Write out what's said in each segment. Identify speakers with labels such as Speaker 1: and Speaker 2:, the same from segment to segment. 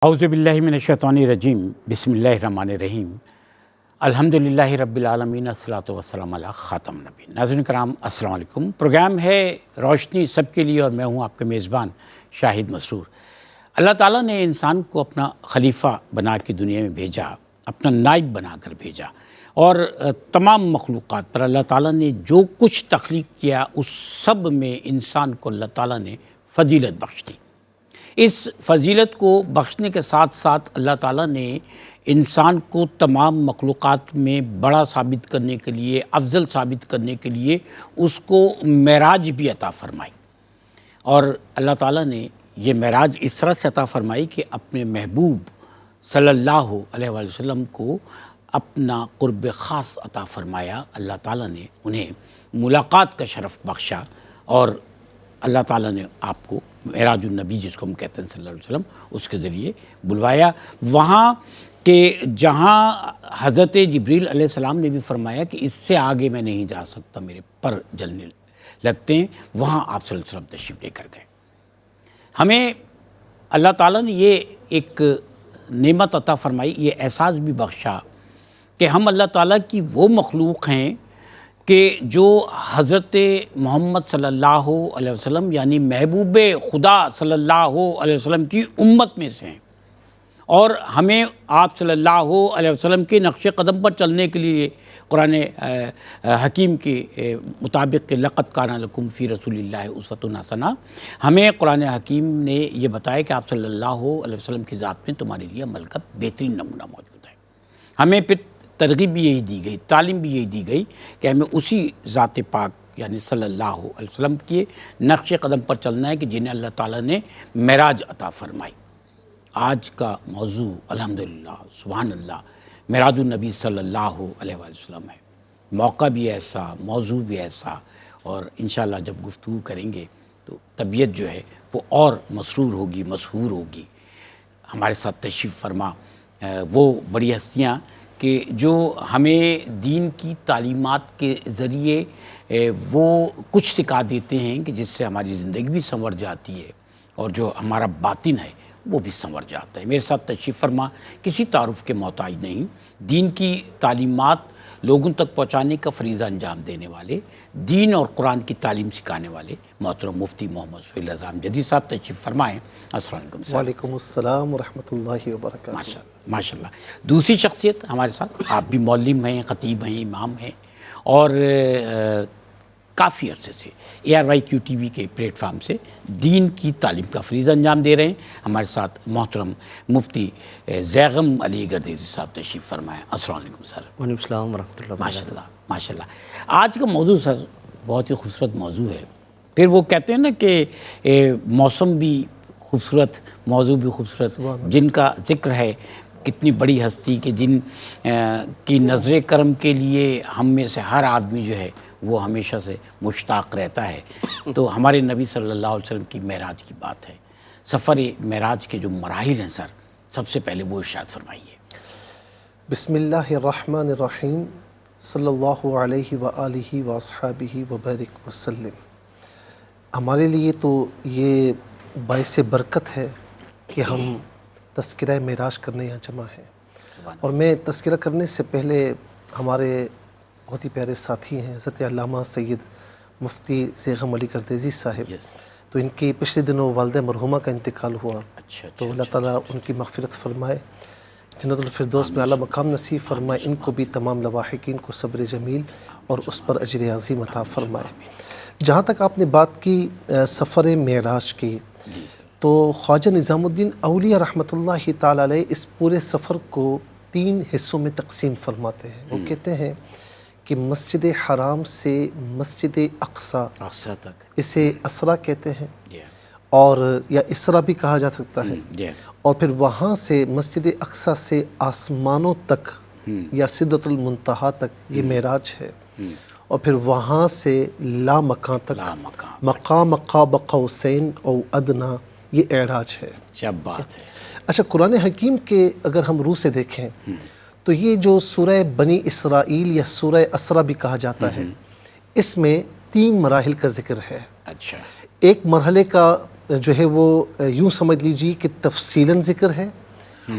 Speaker 1: اعوذ باللہ من الشیطان الرجیم بسم اللہ الرحمن الرحیم الحمدللہ رب العالمین الصلاۃ والسلام علی خاتم النبیین۔ ناظرین کرام السلام علیکم۔ پروگرام ہے روشنی سب کے لیے اور میں ہوں آپ کے میزبان شاہد مسرور۔ اللہ تعالیٰ نے انسان کو اپنا خلیفہ بنا کے دنیا میں بھیجا، اپنا نائب بنا کر بھیجا، اور تمام مخلوقات پر اللہ تعالیٰ نے جو کچھ تخلیق کیا اس سب میں انسان کو اللہ تعالیٰ نے فضیلت بخش دی۔ اس فضیلت کو بخشنے کے ساتھ ساتھ اللہ تعالیٰ نے انسان کو تمام مخلوقات میں بڑا ثابت کرنے کے لیے، افضل ثابت کرنے کے لیے اس کو معراج بھی عطا فرمائی، اور اللہ تعالیٰ نے یہ معراج اس طرح سے عطا فرمائی کہ اپنے محبوب صلی اللہ علیہ وآلہ وسلم کو اپنا قرب خاص عطا فرمایا۔ اللہ تعالیٰ نے انہیں ملاقات کا شرف بخشا، اور اللہ تعالیٰ نے آپ کو معراج النبی جس کو ہم کہتے ہیں صلی اللہ علیہ وسلم اس کے ذریعے بلوایا وہاں کہ جہاں حضرت جبریل علیہ السلام نے بھی فرمایا کہ اس سے آگے میں نہیں جا سکتا، میرے پر جلنے لگتے ہیں، وہاں آپ صلی اللہ علیہ وسلم تشریف لے کر گئے۔ ہمیں اللہ تعالیٰ نے یہ ایک نعمت عطا فرمائی، یہ احساس بھی بخشا کہ ہم اللہ تعالیٰ کی وہ مخلوق ہیں کہ جو حضرت محمد صلی اللہ علیہ وسلم یعنی محبوب خدا صلی اللہ علیہ وسلم کی امت میں سے ہیں، اور ہمیں آپ صلی اللہ علیہ وسلم کے نقش قدم پر چلنے کے لیے قرآن حکیم کے مطابق کہ لقد کان لکم فی رسول اللہ اسوۃ حسنہ، ہمیں قرآن حکیم نے یہ بتایا کہ آپ صلی اللہ علیہ وسلم کی ذات میں تمہارے لیے عمل کا بہترین نمونہ موجود ہے۔ ہمیں پھر ترغیب بھی یہی دی گئی، تعلیم بھی یہی دی گئی کہ ہمیں اسی ذات پاک یعنی صلی اللہ علیہ وسلم کے نقش قدم پر چلنا ہے کہ جنہیں اللہ تعالیٰ نے معراج عطا فرمائی۔ آج کا موضوع الحمدللہ سبحان اللہ معراج النبی صلی اللہ علیہ وآلہ وسلم ہے۔ موقع بھی ایسا، موضوع بھی ایسا، اور انشاءاللہ جب گفتگو کریں گے تو طبیعت جو ہے وہ اور مسرور ہوگی، مسحور ہوگی۔ ہمارے ساتھ تشریف فرما وہ بڑی ہستیاں کہ جو ہمیں دین کی تعلیمات کے ذریعے وہ کچھ سکھا دیتے ہیں کہ جس سے ہماری زندگی بھی سنور جاتی ہے، اور جو ہمارا باطن ہے وہ بھی سنور جاتا ہے۔ میرے ساتھ تشریف فرما کسی تعارف کے محتاج نہیں، دین کی تعلیمات لوگوں تک پہنچانے کا فریضہ انجام دینے والے، دین اور قرآن کی تعلیم سکھانے والے محترم مفتی محمد سہیل اعظم جدید صاحب تشریف فرمائیں۔ السلام علیکم صاحب۔
Speaker 2: وعلیکم السلام ورحمۃ اللہ وبرکاتہ۔
Speaker 1: ماشاء اللہ۔ دوسری شخصیت ہمارے ساتھ، آپ بھی معلم ہیں، خطیب ہیں، امام ہیں، اور کافی عرصے سے ARYQ-TV کے پلیٹ فارم سے دین کی تعلیم کا فریضہ انجام دے رہے ہیں۔ ہمارے ساتھ محترم مفتی زیغم علی گردیزی صاحب تشریف فرمائیں۔ السلام علیکم سر۔
Speaker 2: وعلیکم السلام ورحمۃ اللہ۔
Speaker 1: ماشاء اللہ۔ آج کا موضوع سر بہت ہی خوبصورت موضوع ہے۔ پھر وہ کہتے ہیں نا کہ موسم بھی خوبصورت، موضوع بھی خوبصورت، جن کا ذکر ہے کتنی بڑی ہستی کہ جن کی نظر کرم کے لیے ہم میں سے ہر آدمی جو ہے وہ ہمیشہ سے مشتاق رہتا ہے۔ تو ہمارے نبی صلی اللہ علیہ وسلم کی معراج کی بات ہے، سفر معراج کے جو مراحل ہیں سر، سب سے پہلے وہ ارشاد فرمائیے۔
Speaker 2: بسم اللہ الرحمن الرحیم، صلی اللہ علیہ وآلہ واصحابہ وبارک وسلم۔ ہمارے لیے تو یہ باعث برکت ہے کہ ہم تذکرہ معراج کرنے یہاں جمع ہیں، اور میں تذکرہ کرنے سے پہلے ہمارے بہت ہی پیارے ساتھی ہیں حضرت علامہ سید مفتی زیغم علی گردیزی صاحب، تو ان کی پچھلے دنوں والدہ مرحومہ کا انتقال ہوا، تو اللہ تعالیٰ ان کی مغفرت فرمائے، جنت الفردوس میں اعلیٰ مقام نصیب فرمائے، ان کو بھی تمام لواحقین کو صبر جمیل اور اس پر اجر عظیم عطا فرمائے۔ جہاں تک آپ نے بات کی سفر معراج کی، تو خواجہ نظام الدین اولیاء رحمۃ اللہ تعالیٰ علیہ اس پورے سفر کو 3 حصوں میں تقسیم فرماتے ہیں۔ وہ کہتے ہیں کہ مسجد حرام سے مسجد اقصیٰ تک، اسے اسرا کہتے ہیں، اور یا اسرا بھی کہا جا سکتا ہے، اور پھر وہاں سے مسجد اقصیٰ سے آسمانوں تک یا سدرۃ المنتہا تک یہ معراج ہے، اور پھر وہاں سے لا مکان تک، مقام قاب قوسین او ادنا، یہ اعراج ہے۔
Speaker 1: کیا بات ہے۔
Speaker 2: اچھا، قرآن حکیم کے اگر ہم روح سے دیکھیں تو یہ جو سورہ بنی اسرائیل یا سورہ اسرا بھی کہا جاتا ہے، اس میں 3 مراحل کا ذکر ہے۔
Speaker 1: اچھا،
Speaker 2: ایک مرحلے کا جو ہے وہ یوں سمجھ لیجیے کہ تفصیلاً ذکر ہے،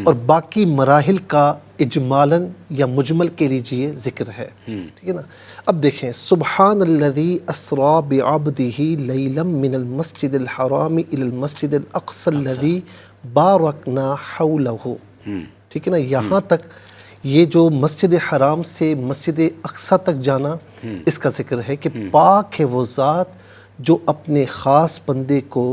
Speaker 2: اور باقی مراحل کا اجمالاً یا مجمل کے لیجئے ذکر ہے، ٹھیک ہے نا۔ اب دیکھیں، سبحان الذی اسریٰ بعبدہ لیلا من المسجد الحرام الی المسجد الاقصی الذی بارکنا حولہ، ٹھیک ہے نا۔ یہاں تک یہ جو مسجد حرام سے مسجد اقصی تک جانا، اس کا ذکر ہے کہ پاک ہے وہ ذات جو اپنے خاص بندے کو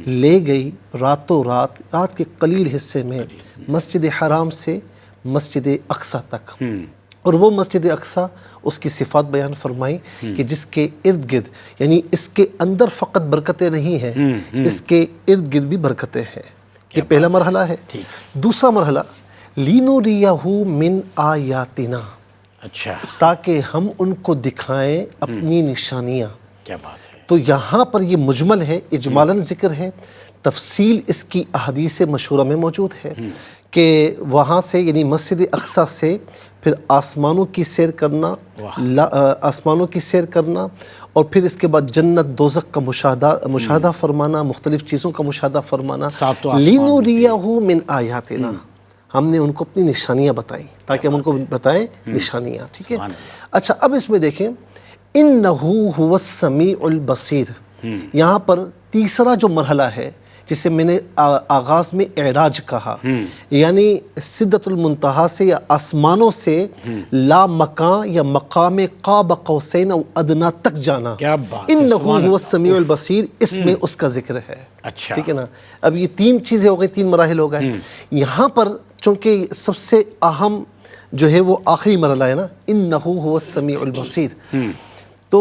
Speaker 2: لے گئی راتوں رات کے قلیل حصے میں مسجد حرام سے مسجد اقصی تک، اور وہ مسجد اقصی اس کی صفات بیان فرمائی کہ جس کے ارد گرد، یعنی اس کے اندر فقط برکتیں نہیں ہیں، اس کے ارد گرد بھی برکتیں ہیں۔ یہ پہلا مرحلہ ہے۔ دوسرا مرحلہ لِنُرِيَهُ مِنْ آیاتنا،
Speaker 1: اچھا،
Speaker 2: تاکہ ہم ان کو دکھائیں اپنی نشانیاں۔
Speaker 1: کیا بات ہے۔
Speaker 2: تو یہاں پر یہ مجمل ہے، اجمالاً ذکر ہے، تفصیل اس کی احادیث مشہورہ میں موجود ہے کہ وہاں سے یعنی مسجد اقصی سے پھر آسمانوں کی سیر کرنا، آسمانوں کی سیر کرنا، اور پھر اس کے بعد جنت دوزخ کا مشاہدہ فرمانا، مختلف چیزوں کا مشاہدہ فرمانا۔ لِنُرِيَهُ مِنْ آیاتنا، ہم نے ان کو اپنی نشانیاں بتائیں تاکہ ہم ان کو بتائیں نشانیاں، ٹھیک ہے۔ اچھا، اب اس میں دیکھیں، انہو هو السمیع البصیر، یہاں پر تیسرا جو مرحلہ ہے جسے میں نے آغاز میں اعراج کہا، یعنی سدرۃ المنتہا سے یا آسمانوں سے لا مکان یا مقام قاب قوسین او ادنا تک جانا، انہو هو السمیع البصیر، اس میں اس کا ذکر ہے، ٹھیک ہے نا۔ اب یہ تین چیزیں ہو گئی، تین مراحل ہو گئے۔ یہاں پر چونکہ سب سے اہم جو ہے وہ آخری مرحلہ ہے نا، انہو هو السمیع البصیر، تو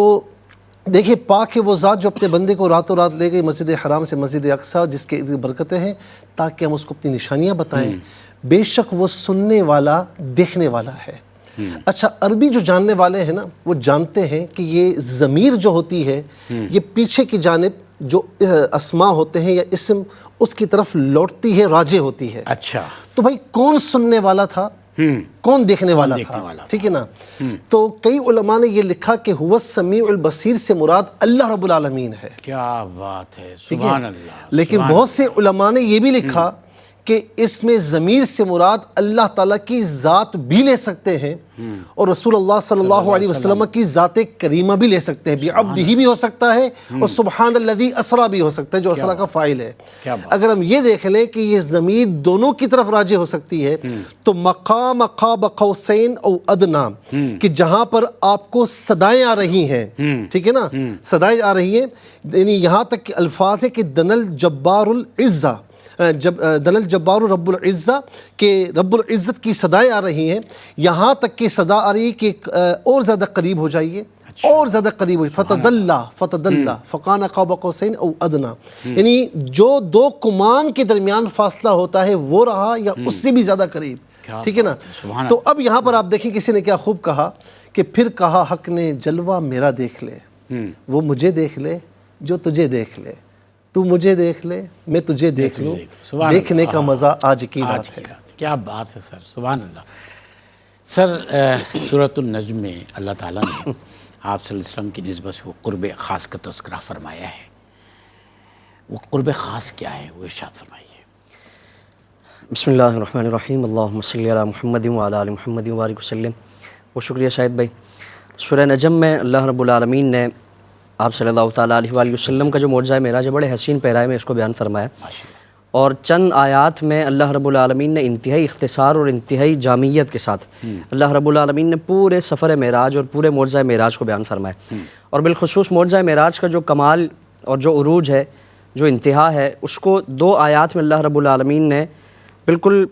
Speaker 2: دیکھیں پاک ہے وہ ذات جو اپنے بندے کو راتوں رات لے گئی مسجد حرام سے مسجد اقصی، جس کے برکتیں ہیں، تاکہ ہم اس کو اپنی نشانیاں بتائیں۔ بے شک وہ سننے والا دیکھنے والا ہے۔ اچھا، عربی جو جاننے والے ہیں نا، وہ جانتے ہیں کہ یہ ضمیر جو ہوتی ہے یہ پیچھے کی جانب جو اسماء ہوتے ہیں یا اسم، اس کی طرف لوٹتی ہے، راجع ہوتی ہے۔
Speaker 1: اچھا،
Speaker 2: تو بھائی کون سننے والا تھا، کون دیکھنے والا تھا، ٹھیک ہے نا۔ تو کئی علماء نے یہ لکھا کہ هو السمیع البصیر سے مراد اللہ رب العالمین ہے۔
Speaker 1: کیا بات ہے، سبحان اللہ۔
Speaker 2: لیکن بہت سے علماء نے یہ بھی لکھا کہ اس میں ضمیر سے مراد اللہ تعالیٰ کی ذات بھی لے سکتے ہیں، اور رسول اللہ صلی اللہ علیہ وسلم کی ذات کریمہ بھی لے سکتے ہیں، بعبدہ بھی ہو سکتا ہے، اور سبحان الذی اسریٰ بھی ہو سکتا ہے جو اسریٰ کا فاعل ہے۔ اگر ہم یہ دیکھ لیں کہ یہ ضمیر دونوں کی طرف راجع ہو سکتی ہے، تو مقام قاب قوسین او ادنا، کہ جہاں پر آپ کو صدائیں آ رہی ہیں، ٹھیک ہے نا، صدائیں آ رہی ہیں، یعنی یہاں تک کہ الفاظ ہے کہ دن الجبار العزہ، دن الجبار رب العزہ، کہ رب العزت کی صدائیں آ رہی ہیں، یہاں تک کہ صدا آ رہی ہے کہ اور زیادہ قریب ہو جائیے، اور زیادہ قریب ہوئی، فتدلّا فکان قاب قوسین او ادنا، یعنی جو دو کمان کے درمیان فاصلہ ہوتا ہے وہ رہا یا اس سے بھی زیادہ قریب، ٹھیک ہے نا۔ تو اب یہاں پر آپ دیکھیں کسی نے کیا خوب کہا کہ پھر کہا حق نے جلوہ میرا دیکھ لے، وہ مجھے دیکھ لے جو تجھے دیکھ لے، تو مجھے دیکھ لے میں تجھے دیکھ لوں، دیکھنے کا مزہ آج کی رات ہے۔
Speaker 1: کیا بات ہے سر، سبحان اللہ۔ سر، سورۃ النجم میں اللہ تعالیٰ نے آپ صلی اللہ علیہ وسلم کی نسبت سے وہ قرب خاص کا تذکرہ فرمایا ہے، وہ قرب خاص کیا ہے، وہ ارشاد فرمائیے۔
Speaker 3: بسم اللہ الرحمن الرحیم، اللہم صلی علی محمد وعلی آل محمد وبارک وسلم۔ بہت شکریہ شاہد بھائی۔ سورہ نجم میں اللہ رب العالمین نے آپ صلی اللہ تعالیٰ علیہ وآلہ وسلم کا جو معجزہ معراج ہے، بڑے حسین پیرائے میں اس کو بیان فرمایا، اور چند آیات میں اللہ رب العالمین نے انتہائی اختصار اور انتہائی جامعیت کے ساتھ اللہ رب العالمین نے پورے سفر معراج اور پورے معجزہ معراج کو بیان فرمایا، اور بالخصوص معجزہ معراج کا جو کمال اور جو عروج ہے، جو انتہا ہے، اس کو دو آیات میں اللہ رب العالمین نے بالکل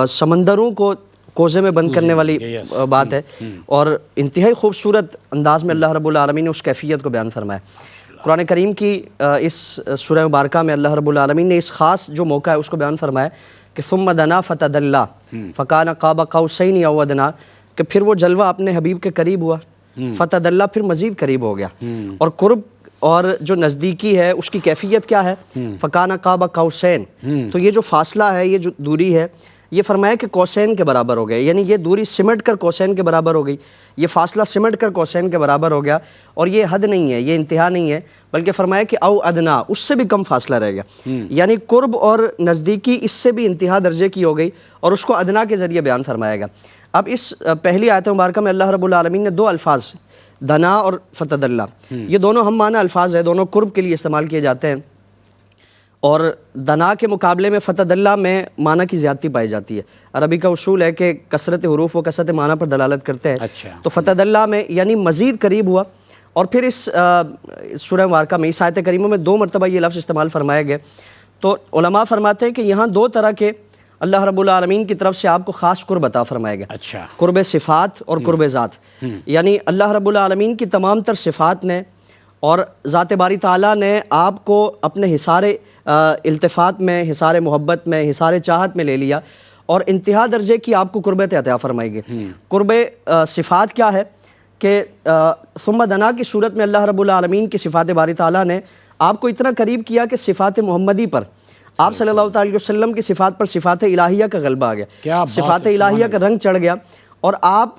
Speaker 3: سمندروں کو کوزے میں بند کرنے والی بات ہے، اور انتہائی خوبصورت انداز میں اللہ رب العالمین نے اس کیفیت کو بیان فرمایا۔ قرآن کریم کی اس سورہ مبارکہ میں اللہ رب العالمین نے اس خاص جو موقع ہے اس کو بیان فرمایا کہ ثم دنا فتدلی فکان قاب قوسین او ادنا، کہ پھر وہ جلوہ اپنے حبیب کے قریب ہوا، فتدلی پھر مزید قریب ہو گیا، اور قرب اور جو نزدیکی ہے اس کی کیفیت کیا ہے، فکان قاب قوسین، تو یہ جو فاصلہ ہے، یہ جو دوری ہے، یہ فرمایا کہ کوسین کے برابر ہو گیا، یعنی یہ دوری سمٹ کر کوسین کے برابر ہو گئی، یہ فاصلہ سمٹ کر کوسین کے برابر ہو گیا، اور یہ حد نہیں ہے، یہ انتہا نہیں ہے، بلکہ فرمایا کہ او ادنا، اس سے بھی کم فاصلہ رہ گیا، یعنی قرب اور نزدیکی اس سے بھی انتہا درجے کی ہو گئی، اور اس کو ادنا کے ذریعے بیان فرمایا گیا۔ اب اس پہلی آیت مبارکہ میں اللہ رب العالمین نے دو الفاظ دنا اور فتدلی، یہ دونوں ہم معنی الفاظ ہیں، دونوں قرب کے لیے استعمال کیے جاتے ہیں، اور دنا کے مقابلے میں فتدلی میں معنی کی زیادتی پائی جاتی ہے۔ عربی کا اصول ہے کہ کثرت حروف و کثرت معنی پر دلالت کرتے ہیں،
Speaker 1: اچھا،
Speaker 3: تو فتدلی میں یعنی مزید قریب ہوا، اور پھر اس سورہ مبارکہ میں اس آیت کریمہ میں 2 مرتبہ یہ لفظ استعمال فرمائے گئے۔ تو علماء فرماتے ہیں کہ یہاں 2 طرح کے اللہ رب العالمین کی طرف سے آپ کو خاص قرب عطا فرمائے گا،
Speaker 1: اچھا،
Speaker 3: قرب صفات اور قرب ذات، یعنی اللہ رب العالمین کی تمام تر صفات نے اور ذات باری تعالیٰ نے آپ کو اپنے حصار التفات میں، حصار محبت میں، حصار چاہت میں لے لیا، اور انتہا درجے کی آپ کو قربت عطا فرمائی گئی۔ قرب صفات کیا ہے کہ ثم دنا کی صورت میں اللہ رب العالمین کی صفات باری تعالیٰ نے آپ کو اتنا قریب کیا کہ صفات محمدی پر، آپ صلی اللہ تعالی وسلم کی صفات پر صفات الہیہ کا غلبہ آ گیا، صفات الہیہ کا رنگ چڑھ گیا، اور آپ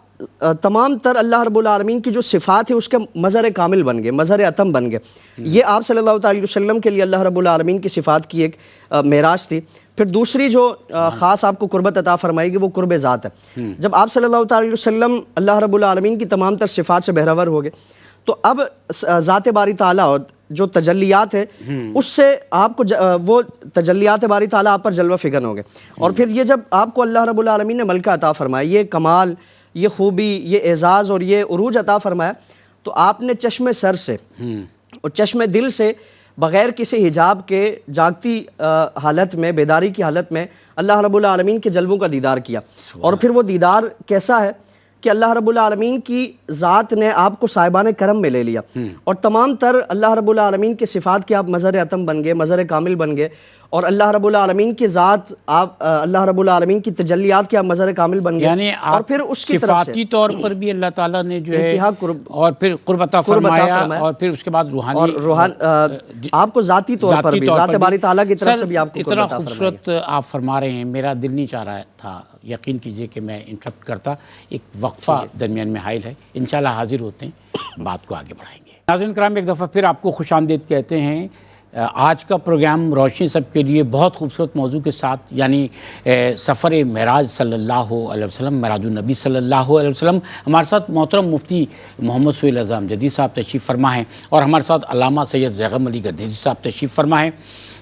Speaker 3: تمام تر اللہ رب العالمین کی جو صفات ہے اس کے مظہر کامل بن گئے، مظہر اتم بن گئے۔ یہ آپ صلی اللہ تعالی وسلم کے لیے اللہ رب العالمین کی صفات کی ایک معراج تھی۔ پھر دوسری جو خاص آپ کو قربت عطا فرمائے گی وہ قرب ذات ہے۔ جب آپ صلی اللہ تعالی وسلم اللہ رب العالمین کی تمام تر صفات سے بہرور ہو گئے، تو اب ذات باری تعالیٰ جو تجلیات ہے اس سے آپ کو وہ تجلیات باری تعالیٰ آپ پر جلوہ فگن ہو گئے، اور پھر یہ جب آپ کو اللہ رب العالمین نے ملکہ عطا فرمایا، یہ کمال، یہ خوبی، یہ اعزاز اور یہ عروج عطا فرمایا، تو آپ نے چشم سر سے اور چشم دل سے بغیر کسی حجاب کے جاگتی حالت میں، بیداری کی حالت میں اللہ رب العالمین کے جلووں کا دیدار کیا، اور پھر وہ دیدار کیسا ہے کہ اللہ رب العالمین کی ذات نے آپ کو صاحبان کرم میں لے لیا، اور تمام تر اللہ رب العالمین کے صفات کے آپ مظہر اتم بن گئے، مظہر کامل بن گئے، اور اللہ رب العالمین کی ذات، آپ اللہ رب العالمین کی تجلیات کے آپ مظہر کامل بن گئے،
Speaker 1: یعنی
Speaker 3: اور پھر اس کی طرف سے
Speaker 1: صفاتی طور پر بھی اللہ تعالیٰ نے جو ہے
Speaker 3: انتہا قرب
Speaker 1: اور پھر قرب عطا فرمایا، اور پھر اس کے بعد روحانی،
Speaker 3: اور آپ کو ذاتی طور پر بھی، ذات باری تعالیٰ کی طرف سے بھی آپ کو
Speaker 1: اتنا خوبصورت آپ فرما رہے ہیں، میرا دل نہیں چاہ رہا تھا یقین کیجئے کہ میں انٹرپٹ کرتا، ایک وقفہ درمیان میں حائل ہے، انشاءاللہ حاضر ہوتے ہیں، بات کو آگے بڑھائیں گے۔ ناظرین کرام، ایک دفعہ پھر آپ کو خوش آمدید کہتے ہیں۔ آج کا پروگرام روشنی سب کے لیے بہت خوبصورت موضوع کے ساتھ، یعنی سفر معراج صلی اللہ علیہ وسلم، معراج النبی صلی اللہ علیہ وسلم۔ ہمارے ساتھ محترم مفتی محمد سہیل اعظم جدید صاحب تشریف فرما ہیں، اور ہمارے ساتھ علامہ سید زیغم علی گردیزی صاحب تشریف فرما ہیں۔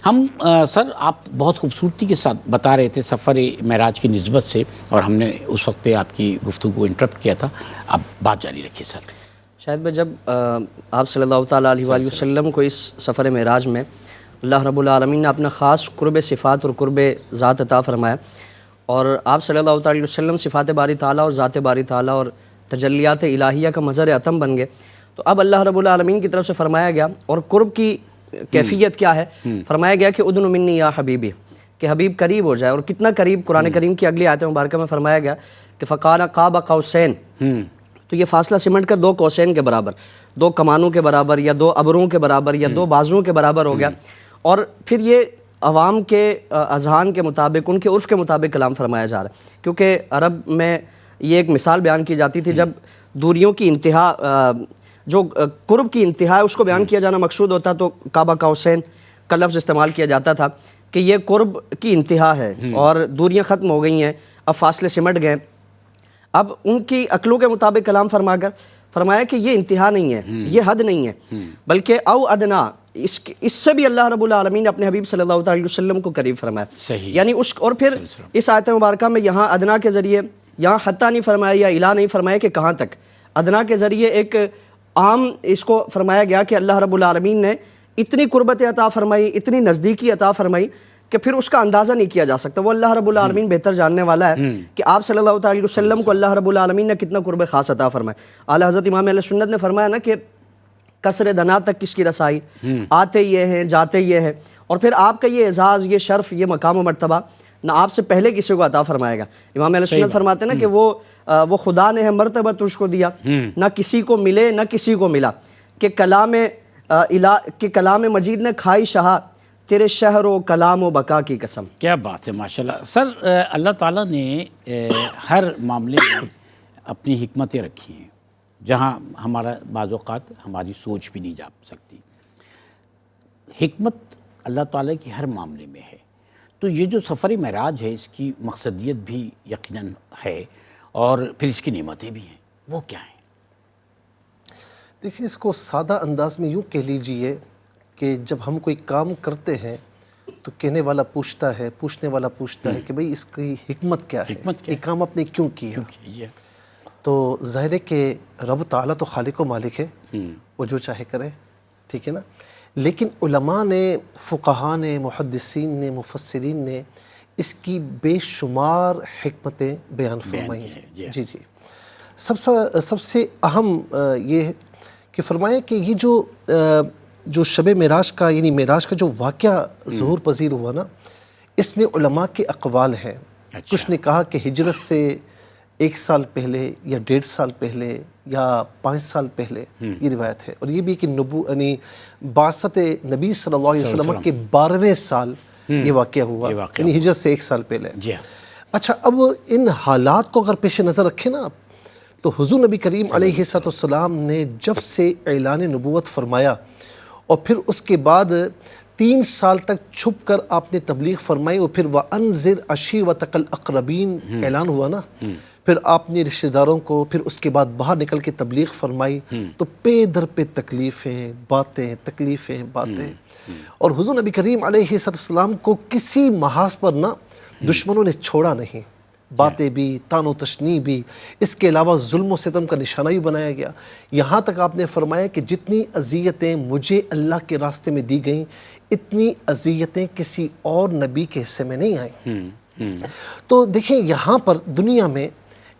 Speaker 1: ہم سر، آپ بہت خوبصورتی کے ساتھ بتا رہے تھے سفر معراج کی نسبت سے، اور ہم نے اس وقت پہ آپ کی گفتگو کو انٹرپٹ کیا تھا، اب بات جاری رکھیے سر۔
Speaker 3: شاید میں جب آپ صلی اللہ تعالیٰ علیہ وآلہ وسلم کو اس سفر معراج میں اللہ رب العالمین نے اپنا خاص قرب صفات اور قرب ذات عطا فرمایا، اور آپ صلی اللہ تعالی وسلم صفات باری تعالیٰ اور ذات باری تعالیٰ اور تجلیات الہیہ کا مظہر اتم بن گئے، تو اب اللہ رب العالمین کی طرف سے فرمایا گیا، اور قرب کی کیفیت کیا ہے، فرمایا گیا کہ ادن منی یا حبیبی، کہ حبیب قریب ہو جائے، اور کتنا قریب، قرآن کریم کی اگلی آیت مبارکہ میں فرمایا گیا کہ فقال قاب قوسین، تو یہ فاصلہ سمٹ کر 2 قوسین کے برابر، 2 کمانوں کے برابر، یا 2 ابروں کے برابر، یا 2 بازوؤں کے برابر ہو گیا، اور پھر یہ عوام کے اذہان کے مطابق، ان کے عرف کے مطابق کلام فرمایا جا رہا ہے، کیونکہ عرب میں یہ ایک مثال بیان کی جاتی تھی، جب دوریوں کی انتہا، جو قرب کی انتہا ہے اس کو بیان کیا جانا مقصود ہوتا تو کعبہ قوسین کا لفظ استعمال کیا جاتا تھا کہ یہ قرب کی انتہا ہے، اور دوریاں ختم ہو گئی ہیں، اب فاصلے سمٹ گئے۔ اب ان کی عقلوں کے مطابق کلام فرما کر فرمایا کہ یہ انتہا نہیں ہے، یہ حد نہیں ہے، بلکہ او ادنا، اس سے بھی اللہ رب العالمین نے اپنے حبیب صلی اللہ علیہ وسلم کو قریب فرمایا، یعنی اس، اور پھر اس آیت مبارکہ میں یہاں ادنا کے ذریعے، یہاں حتیٰ نہیں فرمایا یا الہ نہیں فرمایا کہ کہاں تک، ادنا کے ذریعے ایک عام اس کو فرمایا گیا کہ اللہ رب العالمین نے اتنی قربت عطا فرمائی، اتنی نزدیکی عطا فرمائی کہ پھر اس کا اندازہ نہیں کیا جا سکتا۔ وہ اللہ رب العالمین بہتر جاننے والا ہے کہ آپ صلی اللہ علیہ وسلم کو اللہ رب العالمین نے کتنا قرب خاص عطا فرمایا۔ اعلیٰ حضرت امام اہل سنت نے فرمایا نا کہ قصر دنا تک کس کی رسائی، آتے یہ ہیں جاتے یہ ہے، اور پھر آپ کا یہ اعزاز، یہ شرف، یہ مقام و مرتبہ نہ آپ سے پہلے کسی کو عطا فرمائے گا۔ امام اہل سنت فرماتے ہیں نا کہ وہ خدا نے ہے مرتبہ تجھ کو دیا، نہ کسی کو ملے نہ کسی کو ملا، کہ کلام مجید نے کھائی شہا تیرے شہر و کلام و بقا کی قسم.
Speaker 1: کیا بات ہے ماشاءاللہ. سر اللہ تعالیٰ نے ہر معاملے میں اپنی حکمتیں رکھی ہیں جہاں ہمارا بعض اوقات ہماری سوچ بھی نہیں جا سکتی. حکمت اللہ تعالیٰ کی ہر معاملے میں ہے. تو یہ جو سفر معراج ہے اس کی مقصدیت بھی یقیناً ہے اور پھر اس کی نعمتیں بھی ہیں، وہ کیا ہیں؟
Speaker 2: دیکھیں، اس کو سادہ انداز میں یوں کہہ لیجئے کہ جب ہم کوئی کام کرتے ہیں تو کہنے والا پوچھتا ہے، پوچھنے والا پوچھتا ہے کہ بھئی اس کی حکمت کیا ہے، یہ کام آپ نے کیوں کیا؟ تو ظاہر ہے کہ رب تعالیٰ تو خالق و مالک ہے، وہ جو چاہے کرے، ٹھیک ہے نا. لیکن علماء نے، فقہاء نے، محدثین نے، مفسرین نے اس کی بے شمار حکمتیں بیان فرمائی ہیں. جی جی. سب سے اہم یہ ہے کہ فرمایا کہ یہ جو شب معراج کا، یعنی معراج کا جو واقعہ ظہور پذیر ہوا نا، اس میں علماء کے اقوال ہیں. کچھ نے کہا کہ ہجرت سے 1 سال پہلے یا 1.5 سال پہلے یا 5 سال پہلے یہ روایت ہے. اور یہ بھی کہ یعنی بعثت نبی صلی اللہ علیہ وسلم کے 12ویں سال یہ واقعہ ہوا، یعنی ہجرت سے 1 سال پہلے. اچھا، اب ان حالات کو اگر پیش نظر رکھیں نا آپ، تو حضور نبی کریم علیہ السلام نے جب سے اعلان نبوت فرمایا اور پھر اس کے بعد 3 سال تک چھپ کر آپ نے تبلیغ فرمائی، اور پھر وَأَنذِرْ عَشِيرَتَكَ الْأَقْرَبِينَ اعلان ہوا نا، پھر آپ نے رشتہ داروں کو، پھر اس کے بعد باہر نکل کے تبلیغ فرمائی، تو پے در پہ تکلیفیں، باتیں. اور حضور نبی کریم علیہ السلام کو کسی محاذ پر نہ دشمنوں نے چھوڑا نہیں. باتیں بھی، طعن و تشنیع بھی، اس کے علاوہ ظلم و ستم کا نشانہ بھی بنایا گیا. یہاں تک آپ نے فرمایا کہ جتنی اذیتیں مجھے اللہ کے راستے میں دی گئیں، اتنی اذیتیں کسی اور نبی کے حصے میں نہیں آئیں. تو دیکھیں، یہاں پر دنیا میں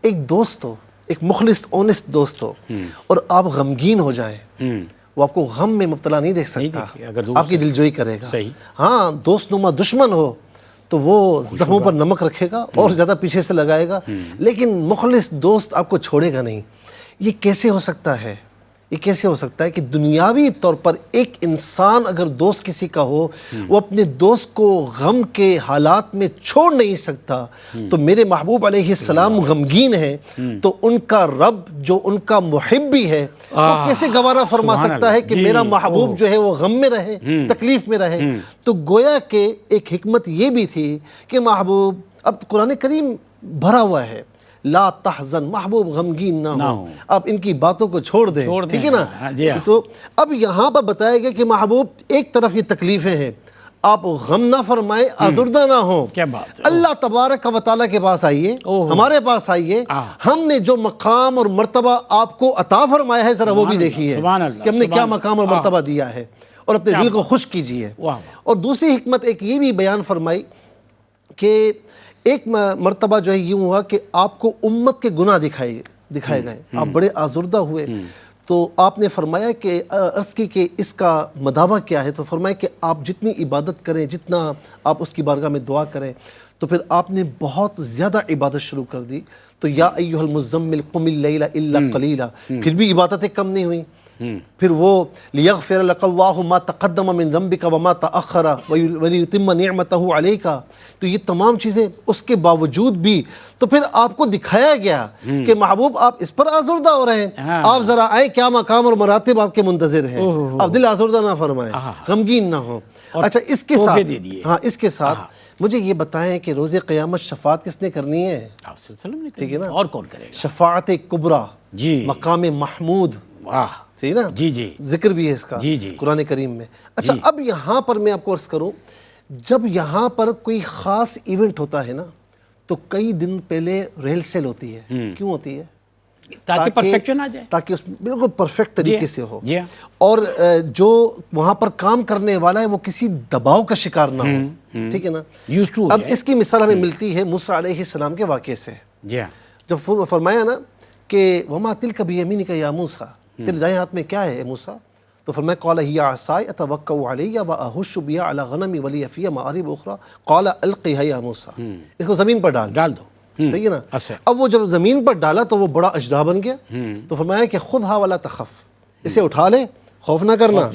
Speaker 2: ایک دوست ہو، ایک مخلص آنیسٹ دوست ہو، اور آپ غمگین ہو جائیں، وہ آپ کو غم میں مبتلا نہیں دیکھ سکتا، آپ کی دلجوئی کرے گا. ہاں، دوست نما دشمن ہو تو وہ زخموں پر نمک رکھے گا اور زیادہ پیچھے سے لگائے گا، لیکن مخلص دوست آپ کو چھوڑے گا نہیں. یہ کیسے ہو سکتا ہے؟ یہ کیسے ہو سکتا ہے کہ دنیاوی طور پر ایک انسان اگر دوست کسی کا ہو، وہ اپنے دوست کو غم کے حالات میں چھوڑ نہیں سکتا، تو میرے محبوب علیہ السلام غمگین ہے تو ان کا رب جو ان کا محب بھی ہے، وہ کیسے گوارا فرما سکتا ہے کہ میرا محبوب جو ہے وہ غم میں رہے، تکلیف میں رہے؟ تو گویا کہ ایک حکمت یہ بھی تھی کہ محبوب، اب قرآن کریم بھرا ہوا ہے لا تحزن، محبوب غمگین نہ ہو، اب ان کی باتوں کو چھوڑ دیں، ٹھیک ہے نا. تو اب یہاں پر بتایا گیا کہ محبوب ایک طرف یہ تکلیفیں ہیں، آپ غم نہ فرمائیں، آزردہ نہ ہوں.
Speaker 1: کیا بات ہے.
Speaker 2: اللہ تبارک و تعالیٰ کے پاس آئیے، ہمارے پاس آئیے، ہم نے جو مقام اور مرتبہ آپ کو عطا فرمایا ہے ذرا وہ بھی دیکھیے کہ ہم نے کیا مقام اور مرتبہ دیا ہے، اور اپنے دل کو خوش کیجیے. اور دوسری حکمت ایک یہ بھی بیان فرمائی کہ ایک مرتبہ جو ہے یوں ہوا کہ آپ کو امت کے گناہ دکھائے گئے، آپ بڑے آزردہ ہوئے، تو آپ نے فرمایا کہ عرض کی کہ اس کا مداوع کیا ہے؟ تو فرمایا کہ آپ جتنی عبادت کریں، جتنا آپ اس کی بارگاہ میں دعا کریں. تو پھر آپ نے بہت زیادہ عبادت شروع کر دی. تو یا ایھا المزمل قم اللیل الا قلیلا، پھر بھی عبادتیں کم نہیں ہوئیں. پھر وہ لیغفر لک اللہ ما تقدم من ذنبک وما تأخر ولیتم نعمتہ علیک، تو یہ تمام چیزیں اس کے باوجود بھی تو پھر آپ کو دکھایا گیا کہ محبوب آپ اس پر آزردہ ہو رہے ہیں، آپ ذرا آئیں، کیا مقام اور مراتب آپ کے منتظر ہیں، آپ دل آزردہ نہ فرمائیں، غمگین نہ ہوں. اچھا، اس کے ساتھ اس کے ساتھ مجھے یہ بتائیں کہ روز قیامت شفاعت کس نے کرنی ہے؟ ٹھیک ہے نا،
Speaker 1: اور کون کرے گا؟
Speaker 2: شفاعت کبریٰ، مقام محمود، صحیح نا،
Speaker 1: جی
Speaker 2: ذکر بھی ہے اس کا قرآن کریم میں. اچھا، اب یہاں پر میں آپ کو عرض کروں، جب یہاں پر کوئی خاص ایونٹ ہوتا ہے نا، تو کئی دن پہلے ریہرسل ہوتی ہے. کیوں ہوتی ہے؟
Speaker 1: تاکہ پرفیکشن آ جائے،
Speaker 2: تاکہ اس بالکل پرفیکٹ طریقے سے ہو، اور جو وہاں پر کام کرنے والا ہے وہ کسی دباؤ کا شکار نہ ہو. ٹھیک ہے نا. اب اس کی مثال ہمیں ملتی ہے موسیٰ علیہ السلام کے واقعے سے. جب فرمایا نا کہ وما تلک بیمینک یا موسیٰ، تیرے دائیں ہاتھ میں کیا ہے اے موسیٰ؟ تو فرمایا قال ہی عصائی اتوکأ علیہ واہش بہا علی غنمی ولی فیہا مآرب اخری قال القیہا یا موسیٰ، اس کو زمین پر ڈال دو. صحیح ہے نا. اب وہ جب زمین پر ڈالا تو وہ بڑا اژدہا بن گیا. تو فرمایا کہ خذھا ولا تخف، اسے اٹھا لے، خوف نہ کرنا،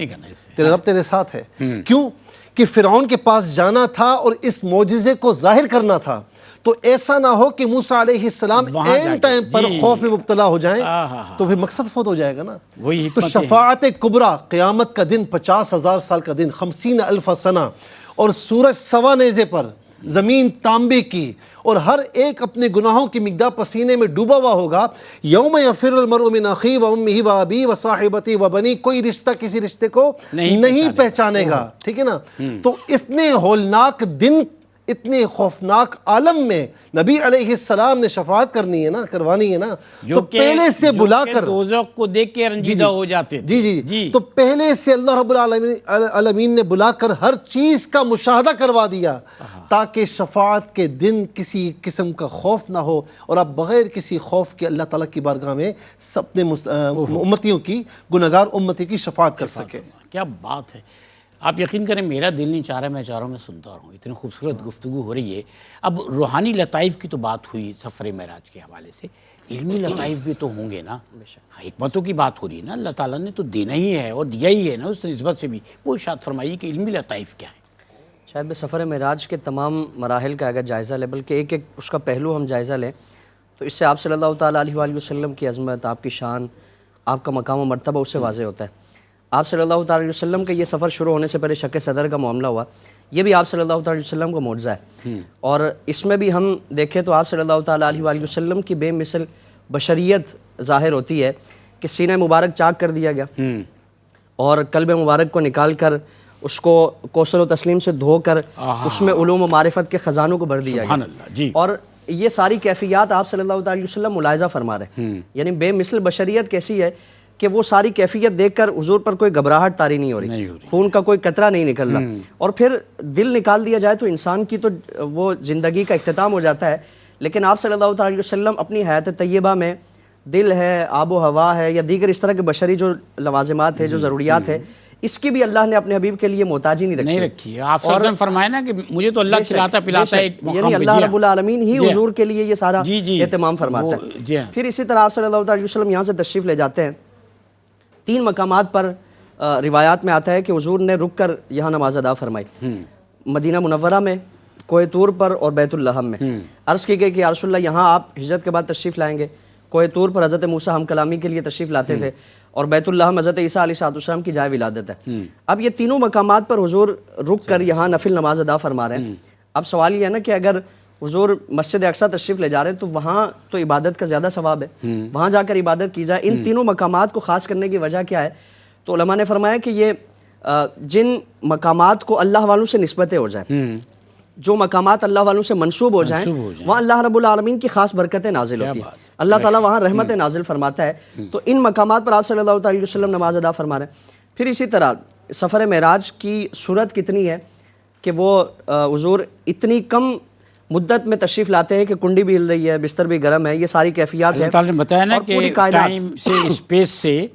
Speaker 2: تیرے رب تیرے ساتھ ہے. کیوں کہ فرعون کے پاس جانا تھا اور اس معجزے کو ظاہر کرنا تھا، تو ایسا نہ ہو کہ موسیٰ علیہ السلام
Speaker 1: وہاں جا
Speaker 2: این
Speaker 1: کے،
Speaker 2: ٹائم پر
Speaker 1: جی،
Speaker 2: خوف میں مبتلا ہو جائیں،
Speaker 1: ہاں،
Speaker 2: تو پھر مقصد فوت ہو جائے گا نا۔
Speaker 1: وہی
Speaker 2: تو
Speaker 1: حکمتیں ہیں۔
Speaker 2: شفاعت کبریٰ، قیامت کا دن 50,000 سال کا دن، 50,000 سنہ، اور سورج سوا نیزے پر، زمین تانبے کی، اور ہر ایک اپنے گناہوں کی مقدار پسینے میں ڈوبا ہوا ہوگا۔ یوم یفر المرء من اخیہ و امہ و ابیہ و صاحبتہ و بنیہ، کوئی رشتہ کسی رشتے کو نہیں پہچانے گا، ٹھیک ہے نا۔ تو اتنے ہولناک دن، اتنے خوفناک عالم میں نبی علیہ السلام نے شفاعت کرنی ہے نا، کروانی ہے نا، تو پہلے سے بلا کر
Speaker 1: دوزخ کو دیکھ کے رنجیدہ ہو جاتے تھے۔
Speaker 2: جی تو پہلے سے اللہ رب العالمین نے بلا کر ہر چیز کا مشاہدہ کروا دیا، تاکہ شفاعت کے دن کسی قسم کا خوف نہ ہو، اور آپ بغیر کسی خوف کے اللہ تعالیٰ کی بارگاہ میں اپنے امتیوں کی، گنہگار امتی کی شفاعت کر سکے۔
Speaker 1: کیا بات ہے! آپ یقین کریں میرا دل نہیں چاہ رہا، میں چاہ رہا ہوں میں سنتا رہوں، اتنی خوبصورت گفتگو ہو رہی ہے۔ اب روحانی لطائف کی تو بات ہوئی سفر معراج کے حوالے سے، علمی لطائف بھی تو ہوں گے نا، حکمتوں کی بات ہو رہی ہے نا، اللہ تعالیٰ نے تو دینا ہی ہے اور دیا ہی ہے نا اس نسبت سے بھی، وہ ارشاد فرمائیے کہ علمی لطائف کیا ہے؟
Speaker 3: شاید میں سفر معراج کے تمام مراحل کا اگر جائزہ لیں، بلکہ ایک ایک اس کا پہلو ہم جائزہ لیں، تو اس سے آپ صلی اللہ تعالیٰ علیہ وآلہ وسلم کی عظمت، آپ کی شان، آپ کا مقام و مرتبہ اس سے واضح ہوتا ہے۔ آپ صلی اللہ تعالیٰ علیہ وسلم کا یہ سفر شروع ہونے سے پہلے شق صدر کا معاملہ ہوا، یہ بھی آپ صلی اللہ تعالیٰ علیہ وسلم کا معجزہ ہے، اور اس میں بھی ہم دیکھیں تو آپ صلی اللہ تعالیٰ علیہ وآلہ وسلم کی بے مثل بشریت ظاہر ہوتی ہے کہ سینہ مبارک چاک کر دیا گیا، اور قلب مبارک کو نکال کر اس کو کوثر و تسلیم سے دھو کر اس میں علوم و معرفت کے خزانوں کو بھر دیا گیا، اور یہ ساری کیفیات آپ صلی اللہ تعالیٰ علیہ وسلم ملاحظہ فرما رہے ہیں، یعنی بے مثل بشریت کیسی ہے کہ وہ ساری کیفیت دیکھ کر حضور پر کوئی گھبراہٹ طاری نہیں ہو رہی، خون کا کوئی قطرہ نہیں نکل رہا، اور پھر دل نکال دیا جائے تو انسان کی تو وہ زندگی کا اختتام ہو جاتا ہے، لیکن آپ صلی اللہ تعالیٰ علیہ وسلم اپنی حیات طیبہ میں دل ہے، آب و ہوا ہے، یا دیگر اس طرح کے بشری جو لوازمات ہیں، جو ضروریات ہیں، اس کی بھی اللہ نے اپنے حبیب کے لیے محتاجی نہیں رکھی ہے۔
Speaker 1: آپ صلی اللہ علیہ وسلم فرمائے نا کہ مجھے تو اللہ کھلاتا پلاتا ہے،
Speaker 3: یعنی اللہ رب العالمین ہی حضور کے لیے یہ سارا اہتمام فرماتا ہے۔ پھر اسی طرح آپ صلی اللہ علیہ وسلم یہاں سے تشریف لے جاتے ہیں، 3 مقامات پر روایات میں آتا ہے کہ حضور نے رک کر یہاں نماز ادا فرمائی، مدینہ منورہ میں، کوہ طور پر، اور بیت اللحم میں۔ عرض کی گئی کہ یا رسول اللہ یہاں آپ ہجرت کے بعد تشریف لائیں گے، کوہ طور پر حضرت موسیٰ ہم کلامی کے لیے تشریف لاتے تھے، اور بیت اللحم حضرت عیسیٰ علیہ السلام کی جائے ولادت ہے۔ اب یہ تینوں مقامات پر حضور رک کر یہاں نفل نماز ادا فرما رہے ہیں۔ اب سوال یہ ہے نا کہ اگر حضور مسجد اقصیٰ تشریف لے جا رہے ہیں تو وہاں تو عبادت کا زیادہ ثواب ہے، وہاں جا کر عبادت کی جائے، ان تینوں مقامات کو خاص کرنے کی وجہ کیا ہے؟ تو علماء نے فرمایا کہ یہ جن مقامات کو اللہ والوں سے نسبتیں ہو جائیں، جو مقامات اللہ والوں سے منسوب ہو جائیں، وہاں اللہ رب العالمین کی خاص برکتیں نازل ہوتی ہیں، اللہ تعالیٰ وہاں رحمتیں نازل فرماتا ہے، تو ان مقامات پر آپ صلی اللہ علیہ وسلم نماز ادا فرما رہے ہیں۔ پھر اسی طرح سفر معراج کی صورت کتنی ہے کہ وہ حضور اتنی کم مدت میں تشریف لاتے ہیں کہ کنڈی بھی ہل رہی ہے، بستر بھی گرم ہے، یہ ساری کیفیات ہیں۔
Speaker 1: اللہ تعالیٰ نے بتایا نا کہ ٹائم سے اسپیس سے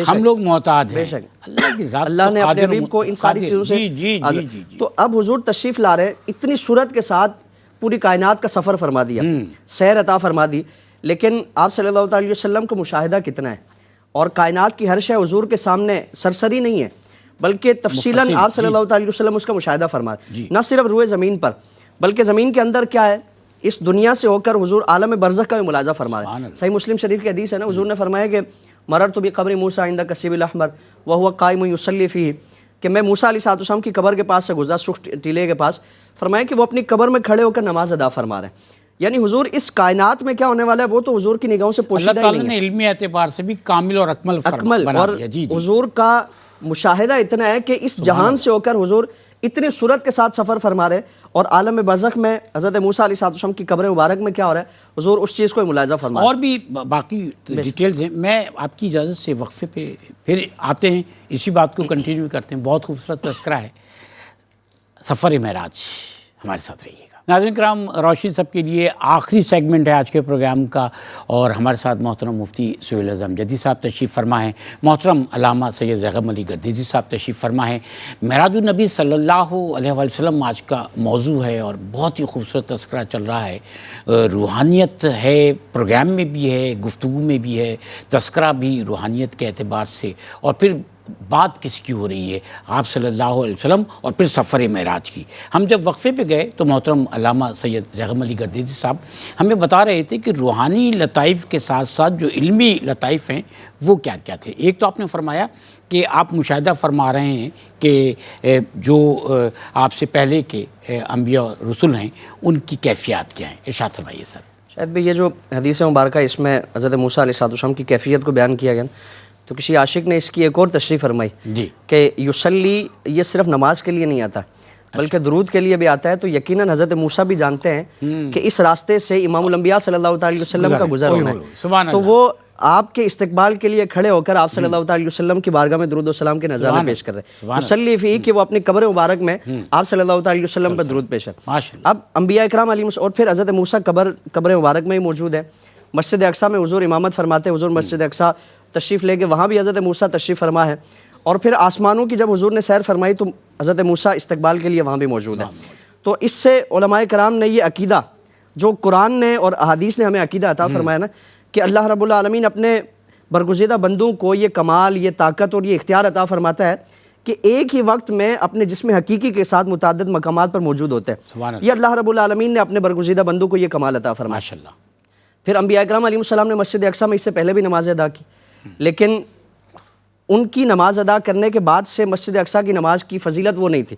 Speaker 1: ہم لوگ محتاج ہیں، اللہ کی ذات،
Speaker 3: اللہ نے اپنے حبیب کو ان ساری چیزوں سے تو اب حضور تشریف لا رہے، اتنی صورت کے ساتھ پوری کائنات کا سفر فرما دیا، سیر عطا فرما دی، لیکن آپ صلی اللہ علیہ وسلم کا مشاہدہ کتنا ہے، اور کائنات کی ہر شے حضور کے سامنے سرسری نہیں ہے، بلکہ تفصیلاً آپ صلی اللہ علیہ وسلم اس کا مشاہدہ فرما رہے، نہ صرف روئے زمین پر بلکہ زمین کے اندر کیا ہے، اس دنیا سے ہو کر حضور عالم برزخ کا بھی ملاحظہ فرما رہے ہیں۔ صحیح مسلم شریف کی حدیث ہے نا، حضور نے فرمایا کہ مررت بقبر موسیٰ عند کثیب الاحمر وهو قائم یصلی فیہ، کہ میں موسیٰ علیہ السلام کی قبر کے پاس سے گزرا، سرخ ٹیلے کے پاس، فرمایا کہ وہ اپنی قبر میں کھڑے ہو کر نماز ادا فرما رہے ہیں، یعنی حضور اس کائنات میں کیا ہونے والا ہے وہ تو حضور کی نگاہوں سے پوشیدہ
Speaker 1: اللہ تعالیٰ نے علمی اعتبار سے بھی کامل اور اکمل بنا
Speaker 3: اور
Speaker 1: دیا۔
Speaker 3: حضور کا مشاہدہ اتنا ہے کہ اس جہان سے ہو کر حضور اتنی صورت کے ساتھ سفر فرما رہے، اور عالم برزخ میں حضرت موسیٰ علیہ السلام کی قبر مبارک میں کیا ہو رہا ہے، حضور اس چیز کو ملاحظہ فرما رہے ہیں۔
Speaker 1: اور بھی باقی ڈیٹیلز ہیں، میں آپ کی اجازت سے وقفے پہ پھر آتے ہیں، اسی بات کو کنٹینیو کرتے ہیں۔ بہت خوبصورت تذکرہ ہے سفر معراج، ہمارے ساتھ رہیے گا۔ ناظرین کرام، روشنی سب کے لیے آخری سیگمنٹ ہے آج کے پروگرام کا، اور ہمارے ساتھ محترم مفتی سہیل اعظم جدید صاحب تشریف فرما ہیں، محترم علامہ سید زیغم علی گردیزی صاحب تشریف فرما ہیں۔ معراج النبی صلی اللہ علیہ وسلم آج کا موضوع ہے، اور بہت ہی خوبصورت تذکرہ چل رہا ہے، روحانیت ہے، پروگرام میں بھی ہے، گفتگو میں بھی ہے، تذکرہ بھی روحانیت کے اعتبار سے، اور پھر بات کس کی ہو رہی ہے؟ آپ صلی اللہ علیہ وسلم اور پھر سفر معراج کی. ہم جب وقفے پہ گئے تو محترم علامہ سید زیغم علی گردیزی صاحب ہمیں بتا رہے تھے کہ روحانی لطائف کے ساتھ ساتھ جو علمی لطائف ہیں وہ کیا کیا تھے. ایک تو آپ نے فرمایا کہ آپ مشاہدہ فرما رہے ہیں کہ جو آپ سے پہلے کے انبیاء اور رسول ہیں ان کی کیفیات کیا ہیں. ارشاد فرمائیے سر.
Speaker 3: شاید بھی یہ جو حدیث مبارکہ اس میں حضرت موسیٰ علیہ السلام کی کیفیت کو بیان کیا گیا، تو کسی عاشق نے اس کی ایک اور تشریح فرمائی
Speaker 1: جی
Speaker 3: کہ یصلی یہ صرف نماز کے لیے نہیں آتا بلکہ درود کے لیے بھی آتا ہے. تو یقیناً حضرت موسیٰ بھی جانتے ہیں کہ اس راستے سے امام الانبیاء صلی اللہ علیہ وسلم کا گزر ہونا ہے، تو وہ آپ کے استقبال کے لیے کھڑے ہو کر آپ صلی اللہ علیہ وسلم کی بارگاہ میں درود و سلام کے نذرانے پیش کر رہے ہیں. یصلی فی کہ وہ اپنی قبر مبارک میں آپ صلی اللہ علیہ وسلم پر درود پیش ہے. اب انبیاء اکرام علیہ اور پھر حضرت موسیٰ قبر مبارک میں ہی موجود ہے. مسجد اقصیٰ میں حضور امامت فرماتے ہیں، حضور مسجد اقصیٰ تشریف لے کے وہاں بھی حضرت موسیٰ تشریف فرما ہے. اور پھر آسمانوں کی جب حضور نے سیر فرمائی تو حضرت موسیٰ استقبال کے لیے وہاں بھی موجود ہے. تو اس سے علماء کرام نے یہ عقیدہ جو قرآن نے اور احادیث نے ہمیں عقیدہ عطا فرمایا نا کہ اللہ رب العالمین اپنے برگزیدہ بندوں کو یہ کمال، یہ طاقت اور یہ اختیار عطا فرماتا ہے کہ ایک ہی وقت میں اپنے جسم حقیقی کے ساتھ متعدد مقامات پر موجود ہوتے ہیں. یہ اللہ رب العالمین نے اپنے برگزیدہ بندوں کو یہ کمال عطا فرمایا.
Speaker 1: ماشاءاللہ.
Speaker 3: پھر انبیاء اکرام علیہ السلام نے مسجد اقصیٰ میں اس سے پہلے بھی نمازیں ادا کی، لیکن ان کی نماز ادا کرنے کے بعد سے مسجد اقصیٰ کی نماز کی فضیلت وہ نہیں تھی،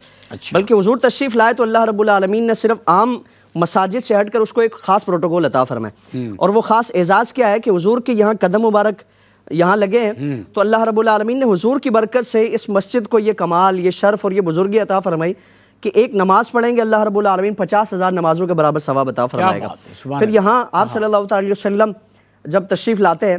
Speaker 3: بلکہ حضور تشریف لائے تو اللہ رب العالمین نے صرف عام مساجد سے ہٹ کر اس کو ایک خاص پروٹوکول عطا فرمایا. اور وہ خاص اعزاز کیا ہے کہ حضور کے یہاں قدم مبارک یہاں لگے ہیں تو اللہ رب العالمین نے حضور کی برکت سے اس مسجد کو یہ کمال، یہ شرف اور یہ بزرگی عطا فرمائی کہ ایک نماز پڑھیں گے اللہ رب العالمین 50,000 نمازوں کے برابر ثواب عطا فرمائے گا. پھر یہاں آپ صلی اللہ علیہ وسلم جب تشریف لاتے ہیں،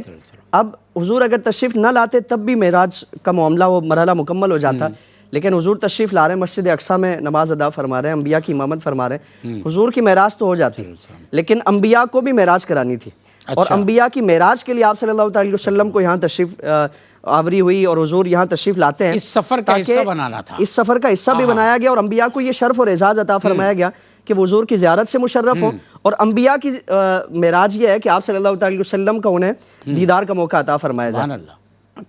Speaker 3: اب حضور اگر تشریف نہ لاتے تب بھی معراج کا معاملہ وہ مرحلہ مکمل ہو جاتا، لیکن حضور تشریف لا رہے ہیں، مسجد اقصیٰ میں نماز ادا فرما رہے ہیں، انبیاء کی امامت فرما رہے ہیں. حضور کی معراج تو ہو جاتی لیکن انبیاء کو بھی معراج کرانی تھی، اور انبیاء کی معراج کے لیے آپ صلی اللہ علیہ وسلم کو یہاں تشریف آوری ہوئی اور حضور یہاں تشریف لاتے ہیں.
Speaker 1: اس سفر کا حصہ بنانا تھا،
Speaker 3: اس سفر کا حصہ بھی بنایا گیا اور انبیاء کو یہ شرف اور اعزاز عطا فرمایا گیا کہ وہ حضور کی زیارت سے مشرف ہوں. اور انبیاء کی معراج یہ ہے کہ آپ صلی اللہ علیہ وسلم کا انہیں دیدار کا موقع عطا فرمایا جائے.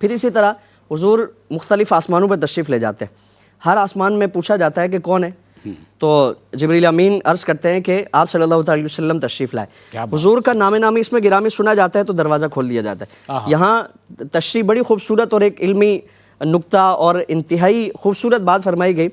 Speaker 3: پھر اسی طرح حضور مختلف آسمانوں پر تشریف لے جاتے ہیں. ہر آسمان میں پوچھا جاتا ہے کہ کون ہے، تو جبریل امین عرض کرتے ہیں کہ آپ صلی اللہ علیہ وسلم تشریف لائے. حضور کا نام نامی اس میں گرامی سنا جاتا ہے تو دروازہ کھول دیا جاتا ہے. یہاں تشریح بڑی خوبصورت اور ایک علمی نقطہ اور انتہائی خوبصورت بات فرمائی گئی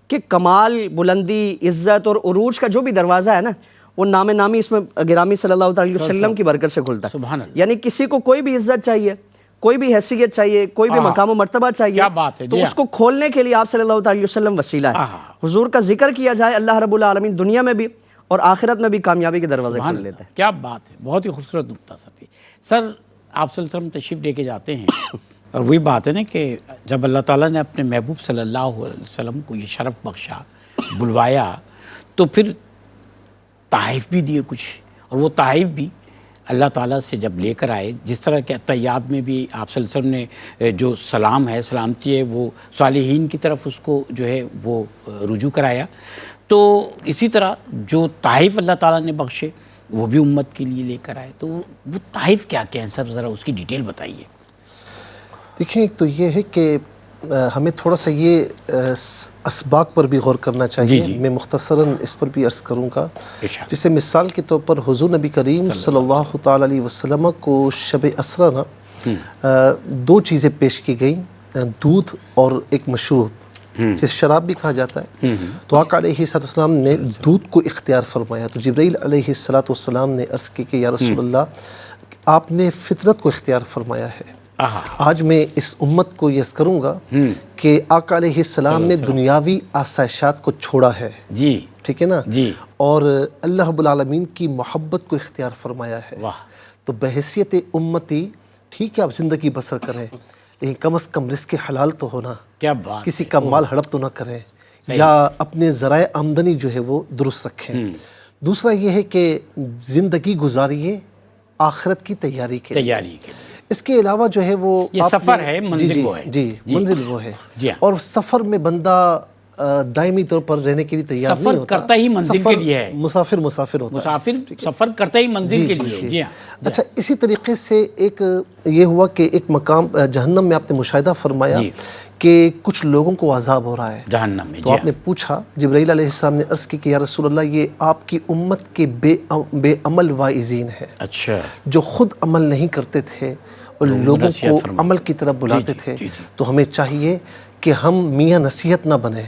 Speaker 3: کہ کمال، بلندی، عزت اور عروج کا جو بھی دروازہ ہے نا وہ نام نامی اس میں گرامی صلی اللہ علیہ وسلم کی برکت سے کھلتا ہے. یعنی کسی کو کوئی بھی عزت چاہیے، کوئی بھی حیثیت چاہیے، کوئی بھی مقام و مرتبہ چاہیے تو اس کو کھولنے کے لیے آپ صلی اللہ علیہ وسلم وسیلہ ہے. حضور کا ذکر کیا جائے اللہ رب العالمین دنیا میں بھی اور آخرت میں بھی کامیابی کے دروازے کھول لیتے ہیں.
Speaker 1: کیا بات ہے، بہت ہی خوبصورت نقطہ سر. آپ صلی اللہ علیہ وسلم تشریف لے کے جاتے ہیں اور وہی بات ہے نا کہ جب اللہ تعالیٰ نے اپنے محبوب صلی اللہ علیہ وسلم کو یہ شرف بخشا، بلوایا، تو پھر تحائف بھی دیے کچھ، اور وہ تحائف بھی اللہ تعالیٰ سے جب لے کر آئے، جس طرح کہ عطیات میں بھی آپ صلی اللہ علیہ وسلم نے جو سلام ہے، سلامتی ہے، وہ صالحین کی طرف اس کو جو ہے وہ رجوع کرایا. تو اسی طرح جو تحائف اللہ تعالیٰ نے بخشے وہ بھی امت کے لیے لے کر آئے. تو وہ تحائف کیا کیا ہیں سر، ذرا اس کی ڈیٹیل بتائیے.
Speaker 2: دیکھیں، ایک تو یہ ہے کہ ہمیں تھوڑا سا یہ اسباق پر بھی غور کرنا چاہیے. میں مختصراً اس پر بھی عرض کروں گا. جیسے مثال کے طور پر حضور نبی کریم صلی اللہ تعالی علیہ وسلم کو شب اسرا دو چیزیں پیش کی گئیں، دودھ اور ایک مشروب جسے شراب بھی کہا جاتا ہے. تو آقا علیہ السلام نے دودھ کو اختیار فرمایا تو جبرائیل علیہ السلام نے عرض کی کہ یا رسول اللہ، آپ نے فطرت کو اختیار فرمایا ہے. آج میں اس امت کو یہ عرض کروں گا کہ آقا علیہ السلام نے دنیاوی آسائشات کو چھوڑا ہے، ٹھیک ہے نا، اور اللہ رب العالمین کی محبت کو اختیار فرمایا ہے. تو بحیثیت امتی ٹھیک ہے آپ زندگی بسر کریں، لیکن کم از کم رزق حلال تو ہونا، کسی کا مال ہڑپ تو نہ کریں، یا اپنے ذرائع آمدنی جو ہے وہ درست رکھیں. دوسرا یہ ہے کہ زندگی گزاریے آخرت کی تیاری کے لیے. اس کے علاوہ جو ہے وہ
Speaker 1: یہ سفر ہے، منزل وہ ہے.
Speaker 2: منزل وہ ہے. اور سفر میں بندہ دائمی طور پر رہنے کے لیے تیار نہیں
Speaker 1: سفر
Speaker 2: ہوتا.
Speaker 1: کرتا ہی منزل کے لیے ہے.
Speaker 2: مسافر ہوتا ہے.
Speaker 1: مسافر سفر کرتا ہی منزل کے لیے. جی ہاں.
Speaker 2: اچھا اسی طریقے سے ایک یہ ہوا کہ ایک مقام جہنم میں آپ نے مشاہدہ فرمایا کہ کچھ لوگوں کو عذاب ہو رہا ہے
Speaker 1: جہنم میں.
Speaker 2: تو آپ نے پوچھا، جبرائیل علیہ السلام نے عرض کی کہ یا رسول اللہ یہ آپ کی امت کے بے عمل واعظین ہیں.
Speaker 1: اچھا.
Speaker 2: جو خود عمل نہیں کرتے تھے اور لوگوں کو عمل کی طرف بلاتے تھے. تو ہمیں چاہیے کہ ہم میاں نصیحت نہ بنیں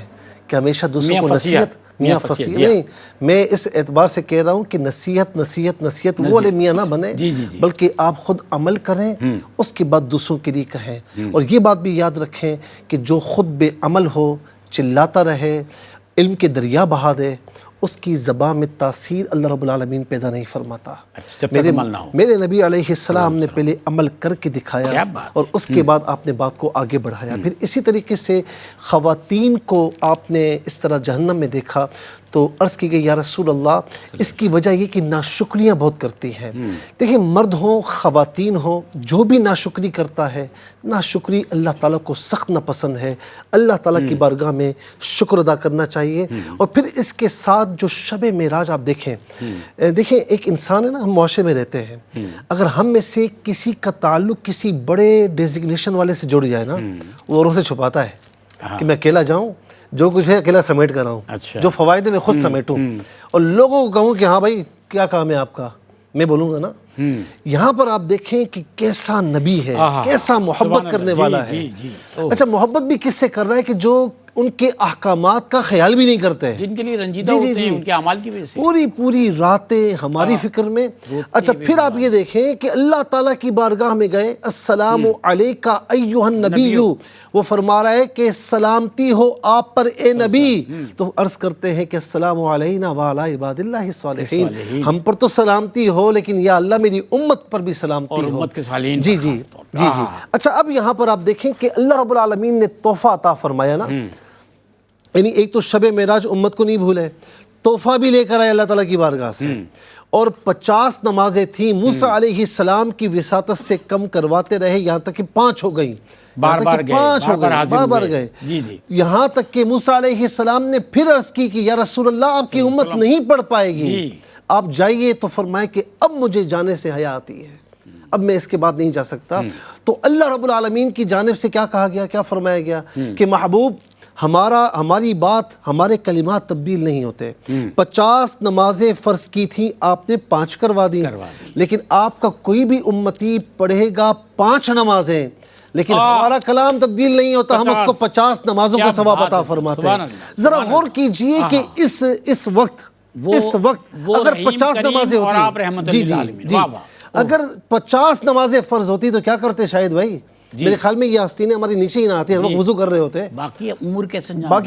Speaker 2: کہ ہمیشہ دوسروں کو نصیحت میاں فصیح نہیں. میں اس اعتبار سے کہہ رہا ہوں کہ نصیحت وہ والے میاں نہ بنیں، بلکہ آپ خود عمل کریں، اس کے بعد دوسروں کے لیے کہیں. اور یہ بات بھی یاد رکھیں کہ جو خود بے عمل ہو، چلاتا رہے، علم کے دریا بہا دے، اس کی زبان میں تاثیر اللہ رب العالمین پیدا نہیں فرماتا. میرے نبی علیہ السلام نے پہلے عمل کر کے دکھایا اور اس کے بعد آپ نے بات کو آگے بڑھایا. پھر اسی طریقے سے خواتین کو آپ نے اس طرح جہنم میں دیکھا تو عرض کی گئی یا رسول اللہ اس کی وجہ یہ کہ ناشکریاں بہت کرتی ہیں. دیکھیں مرد ہوں خواتین ہوں، جو بھی ناشکری کرتا ہے، ناشکری اللہ تعالیٰ کو سخت ناپسند ہے. اللہ تعالیٰ کی بارگاہ میں شکر ادا کرنا چاہیے. اور پھر اس کے ساتھ جو شب معراج آپ دیکھیں ایک انسان ہے نا، ہم معاشرے میں رہتے ہیں، اگر ہم میں سے کسی کا تعلق کسی بڑے ڈیزگنیشن والے سے جڑ جائے نا، وہ اوروں سے چھپاتا ہے کہ میں اکیلا جاؤں، جو کچھ ہے اکیلا سمیٹ کر آؤں، جو فوائد میں خود سمیٹوں اور لوگوں کو کہوں کہ ہاں بھائی کیا کام ہے آپ کا، میں بولوں گا نا. یہاں پر آپ دیکھیں کہ کیسا نبی ہے، کیسا محبت کرنے والا ہے. اچھا محبت بھی کس سے کر رہا ہے کہ جو ان کے احکامات کا خیال بھی نہیں کرتے،
Speaker 1: جن کے لیے رنجیدہ ہوتے ہیں ان کے اعمال کی وجہ سے،
Speaker 2: پوری راتیں ہماری فکر میں. اچھا پھر آپ یہ دیکھیں کہ اللہ تعالیٰ کی بارگاہ میں گئے، السلام علیکہ ایہا النبی، وہ فرما رہا ہے کہ سلامتی ہو آپ پر اے نبی. تو عرض کرتے ہیں کہ السلام علینا وعلی عباد اللہ الصالحین، ہم پر تو سلامتی ہو لیکن یا اللہ میری امت پر بھی سلامتی ہو،
Speaker 1: امت کے صالحین.
Speaker 2: جی. اچھا اب یہاں پر آپ دیکھیں کہ اللہ رب العالمین نے تحفہ عطا فرمایا نا، یعنی ایک تو شب معراج امت کو نہیں بھولے، تحفہ بھی لے کر آئے اللہ تعالیٰ کی بارگاہ سے. اور 50 نمازیں تھیں، موسیٰ علیہ السلام کی وساطت سے کم کرواتے رہے یہاں تک کہ 5 ہو گئیں، بار بار گئے. یہاں تک کہ موسیٰ علیہ السلام نے پھر عرض کی کہ یا رسول اللہ آپ کی امت نہیں پڑھ پائے گی، آپ جائیے. تو فرمائے کہ اب مجھے جانے سے حیا آتی ہے، اب میں اس کے بعد نہیں جا سکتا. تو اللہ رب العالمین کی جانب سے کیا کہا گیا، کیا فرمایا گیا کہ محبوب ہماری بات، ہمارے کلمات تبدیل نہیں ہوتے. 50 نمازیں فرض کی تھیں، آپ نے 5 کروا دی، لیکن آپ کا کوئی بھی امتی پڑھے گا 5 نمازیں لیکن ہمارا کلام تبدیل نہیں ہوتا، ہم اس کو 50 نمازوں کا ثواب عطا فرماتے ہیں. ذرا غور کیجئے کہ اس وقت اگر 50 نمازیں ہوتی، جی اگر 50 نمازیں فرض ہوتی تو کیا کرتے شاید بھائی؟ میرے خیال میں یہ آستینیں ہماری نیچے ہی نہ آتی، ہم وضو کر رہے ہوتے. باقی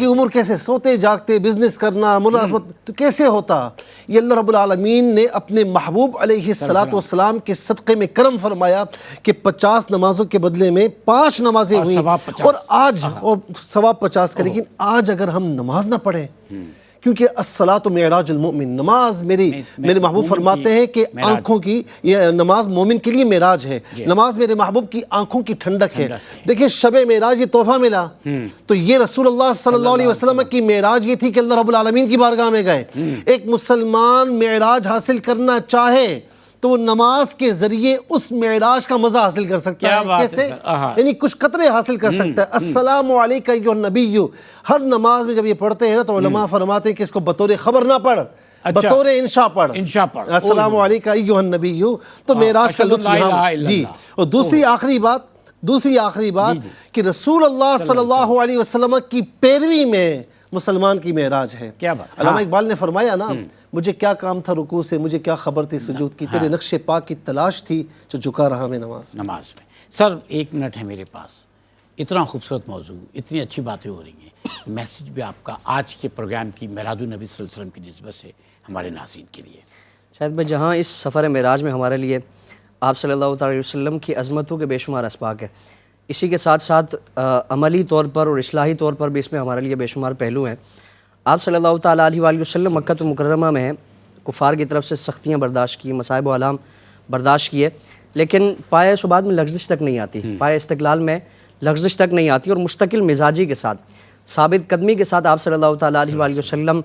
Speaker 2: عمر کیسے سوتے جاگتے، بزنس کرنا، ملازمت تو کیسے ہوتا؟ یہ اللہ رب العالمین نے اپنے محبوب علیہ السلام کے صدقے میں کرم فرمایا کہ 50 نمازوں کے بدلے میں 5 نمازیں ہوئیں. اور آج ثواب 50 کا. لیکن آج اگر ہم نماز نہ پڑھیں، کیونکہ الصلاۃ معراج المؤمن، نماز میرے محبوب فرماتے ہیں کہ آنکھوں کی، یہ نماز مومن کے لیے معراج ہے، نماز میرے محبوب کی آنکھوں کی ٹھنڈک ہے. دیکھیں شب معراج یہ تحفہ ملا، تو یہ رسول اللہ صلی اللہ علیہ وسلم کی معراج یہ تھی کہ اللہ رب العالمین کی بارگاہ میں گئے. ایک مسلمان معراج حاصل کرنا چاہے تو وہ نماز کے ذریعے اس معراج کا مزہ حاصل کر سکتا ہے. کیسے؟ یعنی کچھ قطرے حاصل کر سکتا ہے. السلام علیکہ ایھا النبی، ہر نماز میں جب یہ پڑھتے ہیں نا تو علماء فرماتے ہیں کہ اس کو بطور خبر نہ پڑھ، بطور انشاء پڑھ. السلام علیکہ ایھا النبی، تو معراج کا لطف یہاں. جی اور دوسری آخری بات کہ رسول اللہ صلی اللہ علیہ وسلم کی پیروی میں مسلمان کی معراج ہے. علامہ اقبال نے فرمایا نا، مجھے کیا کام تھا رکوع سے، مجھے کیا خبر تھی سجود کی، تیرے نقش پاک کی تلاش تھی جو جھکا رہا میں نماز
Speaker 1: میں. سر 1 منٹ ہے میرے پاس، اتنا خوبصورت موضوع، اتنی اچھی باتیں ہو رہی ہیں، میسیج بھی آپ کا آج کے پروگرام کی میلاد النبی صلی اللہ علیہ وسلم کی نسبت سے ہمارے ناظرین کے لیے.
Speaker 3: شاید بھائی جہاں اس سفر معراج میں ہمارے لیے آپ صلی اللہ علیہ وسلم کی عظمتوں کے بے شمار اسباق ہیں، اسی کے ساتھ ساتھ عملی طور پر اور اصلاحی طور پر بھی اس میں ہمارے لیے بے شمار پہلو ہیں. آپ صلی اللہ تعالیٰ علیہ وآلہ وسلم مکہ مکرمہ میں کفار کی طرف سے سختیاں برداشت کی، مصائب و آلام برداشت کیے، لیکن پائے صبات میں لغزش تک نہیں آتی، پائے استقلال میں لغزش تک نہیں آتی، اور مستقل مزاجی کے ساتھ ثابت قدمی کے ساتھ آپ صلی اللہ تعالیٰ علیہ وآلہ وسلم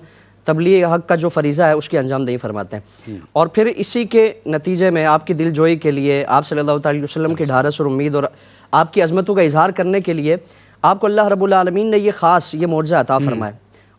Speaker 3: تبلیغ حق کا جو فریضہ ہے اس کی انجام دہی فرماتے ہیں، اور پھر اسی کے نتیجے میں آپ کی دل جوئی کے لیے، آپ صلی اللہ تعالیٰ علیہ وسلم کی ڈھارس اور امید اور آپ کی عظمتوں کا اظہار کرنے کے لیے آپ کو اللہ رب العالمین نے یہ معجزہ عطا فرمایا،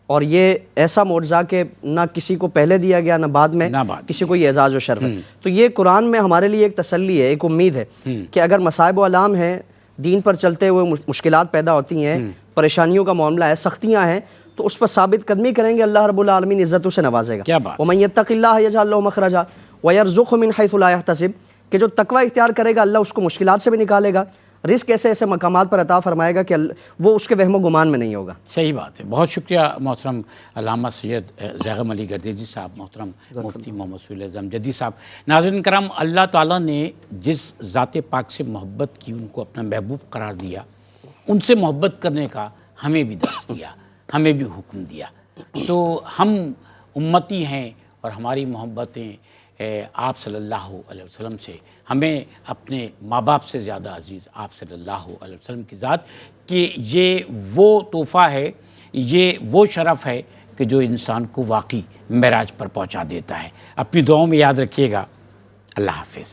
Speaker 3: اور یہ ایسا معجزہ کہ نہ کسی کو پہلے دیا گیا نہ بعد میں کسی کو یہ اعزاز و شرف ہے۔ تو یہ قرآن میں ہمارے لیے ایک تسلی ہے، ایک امید ہے کہ اگر مصائب و آلام ہیں، دین پر چلتے ہوئے مشکلات پیدا ہوتی ہیں، پریشانیوں کا معاملہ ہے، سختیاں ہیں، تو اس پر ثابت قدمی کریں گے، اللہ رب العالمین عزتوں سے نوازے گا۔ وَمَن يَتَّقِ اللَّهَ يَجْعَل لَّهُ مَخْرَجًا وَيَرْزُقْهُ مِنْ حَيْثُ لَا يَحْتَسِبُ، کہ جو تقوی اختیار کرے گا اللہ اس کو مشکلات سے بھی نکالے گا، رزق ایسے ایسے مقامات پر عطا فرمائے گا کہ وہ اس کے وہم و گمان میں نہیں ہوگا۔
Speaker 1: صحیح بات ہے، بہت شکریہ محترم علامہ سید زیغم علی گردیزی صاحب، محترم مفتی محمد سہیل اعظم جدی صاحب۔ ناظرین کرام، اللہ تعالیٰ نے جس ذات پاک سے محبت کی، ان کو اپنا محبوب قرار دیا، ان سے محبت کرنے کا ہمیں بھی درس دیا، ہمیں بھی حکم دیا۔ تو ہم امتی ہیں اور ہماری محبتیں آپ صلی اللہ علیہ وسلم سے، ہمیں اپنے ماں باپ سے زیادہ عزیز آپ صلی اللہ علیہ وسلم کی ذات، کہ یہ وہ تحفہ ہے، یہ وہ شرف ہے کہ جو انسان کو واقعی معراج پر پہنچا دیتا ہے۔ اپنی دعاؤں میں یاد رکھیے گا۔ اللہ حافظ۔